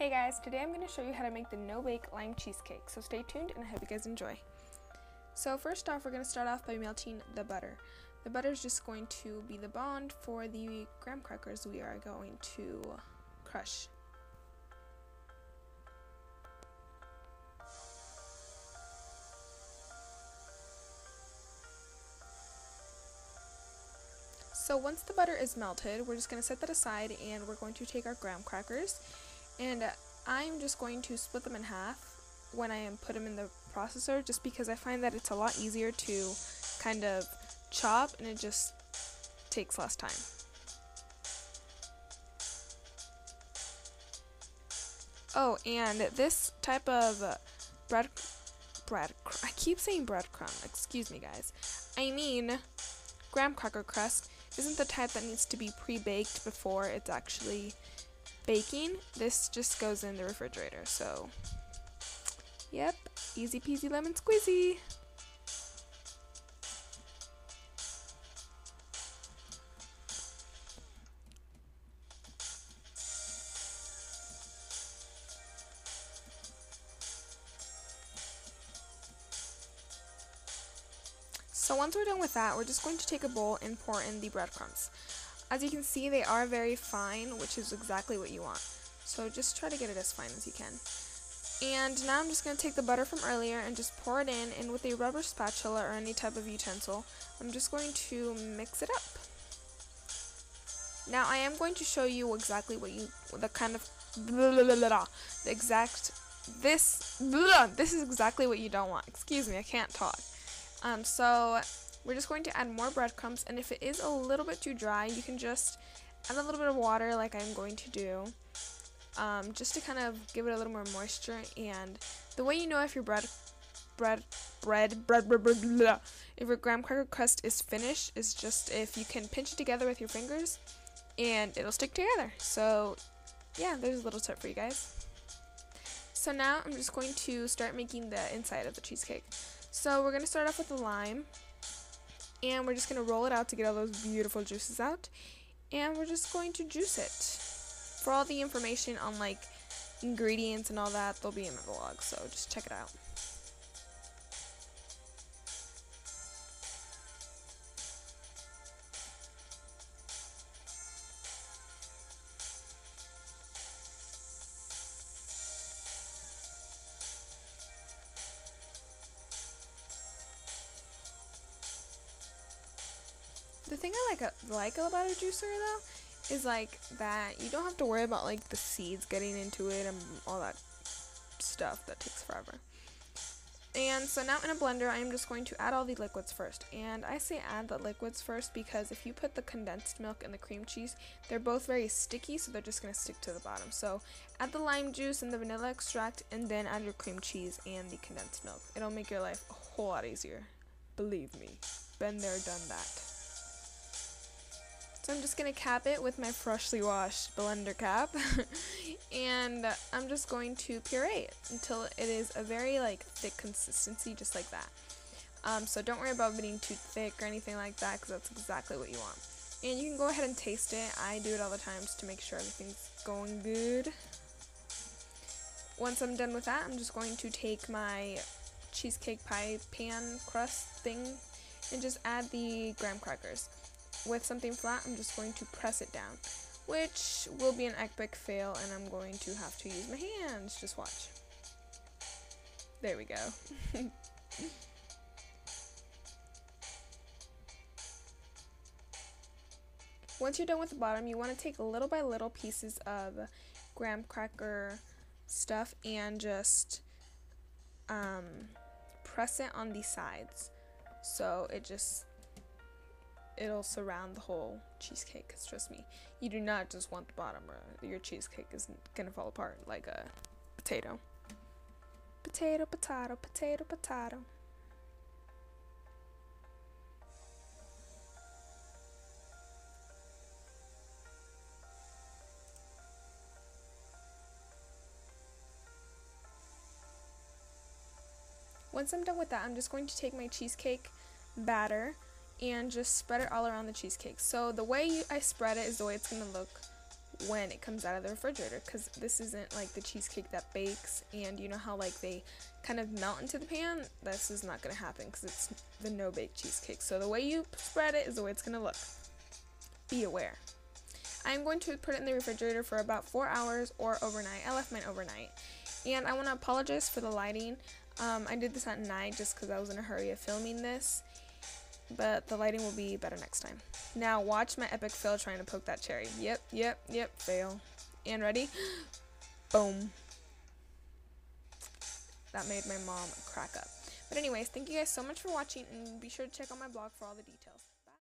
Hey guys, today I'm going to show you how to make the no-bake lime cheesecake, so stay tuned and I hope you guys enjoy. So first off, we're going to start off by melting the butter. The butter is just going to be the bond for the graham crackers we are going to crush. So once the butter is melted, we're just going to set that aside and we're going to take our graham crackers, and I'm just going to split them in half when I put them in the processor, just because I find that it's a lot easier to kind of chop and it just takes less time. Oh, and this type of I keep saying breadcrumb, excuse me guys. I mean graham cracker crust isn't the type that needs to be pre-baked before it's actually baking. This just goes in the refrigerator, so yep, easy peasy lemon squeezy. So once we're done with that, we're just going to take a bowl and pour in the breadcrumbs. As you can see, they are very fine, which is exactly what you want. So just try to get it as fine as you can. And now I'm just going to take the butter from earlier and just pour it in, and with a rubber spatula or any type of utensil, I'm just going to mix it up. Now I am going to show you exactly what this is exactly what you don't want. Excuse me, I can't talk. So we're just going to add more breadcrumbs, and if it is a little bit too dry, you can just add a little bit of water like I'm going to do, just to kind of give it a little more moisture. And the way you know if your if your graham cracker crust is finished is just if you can pinch it together with your fingers and it'll stick together. So yeah, there's a little tip for you guys. So now I'm just going to start making the inside of the cheesecake. So we're going to start off with the lime, and we're just going to roll it out to get all those beautiful juices out, and we're just going to juice it. For all the information on like ingredients and all that, they'll be in my vlog, so just check it out. The thing I like about a juicer though is like that you don't have to worry about like the seeds getting into it and all that stuff that takes forever. And so now in a blender, I'm just going to add all the liquids first. And I say add the liquids first because if you put the condensed milk and the cream cheese, they're both very sticky, so they're just going to stick to the bottom. So add the lime juice and the vanilla extract, and then add your cream cheese and the condensed milk. It'll make your life a whole lot easier. Believe me, been there, done that. So I'm just going to cap it with my freshly washed blender cap, and I'm just going to puree it until it is a very thick consistency, just like that. So don't worry about being too thick or anything like that, because that's exactly what you want. And you can go ahead and taste it. I do it all the time just to make sure everything's going good. Once I'm done with that, I'm just going to take my cheesecake pie pan crust thing and just add the graham crackers. With something flat, I'm just going to press it down, which will be an epic fail, and I'm going to have to use my hands. Just watch. There we go. Once you're done with the bottom, you want to take little by little pieces of graham cracker stuff and just press it on the sides, so it'll surround the whole cheesecake, because trust me, you do not just want the bottom, or your cheesecake is gonna fall apart like a potato. Potato, potato, potato, potato. Once I'm done with that, I'm just going to take my cheesecake batter and just spread it all around the cheesecake. So the way I spread it is the way it's going to look when it comes out of the refrigerator, because this isn't like the cheesecake that bakes and you know how like they kind of melt into the pan. This is not going to happen because it's the no bake cheesecake. So the way you spread it is the way it's going to look. Be aware. I'm going to put it in the refrigerator for about 4 hours or overnight. I left mine overnight. And I want to apologize for the lighting. I did this at night just because I was in a hurry of filming this, but the lighting will be better next time. Now watch my epic fail trying to poke that cherry. Yep, fail. And ready? Boom. That made my mom crack up. But anyways, thank you guys so much for watching, and be sure to check out my blog for all the details.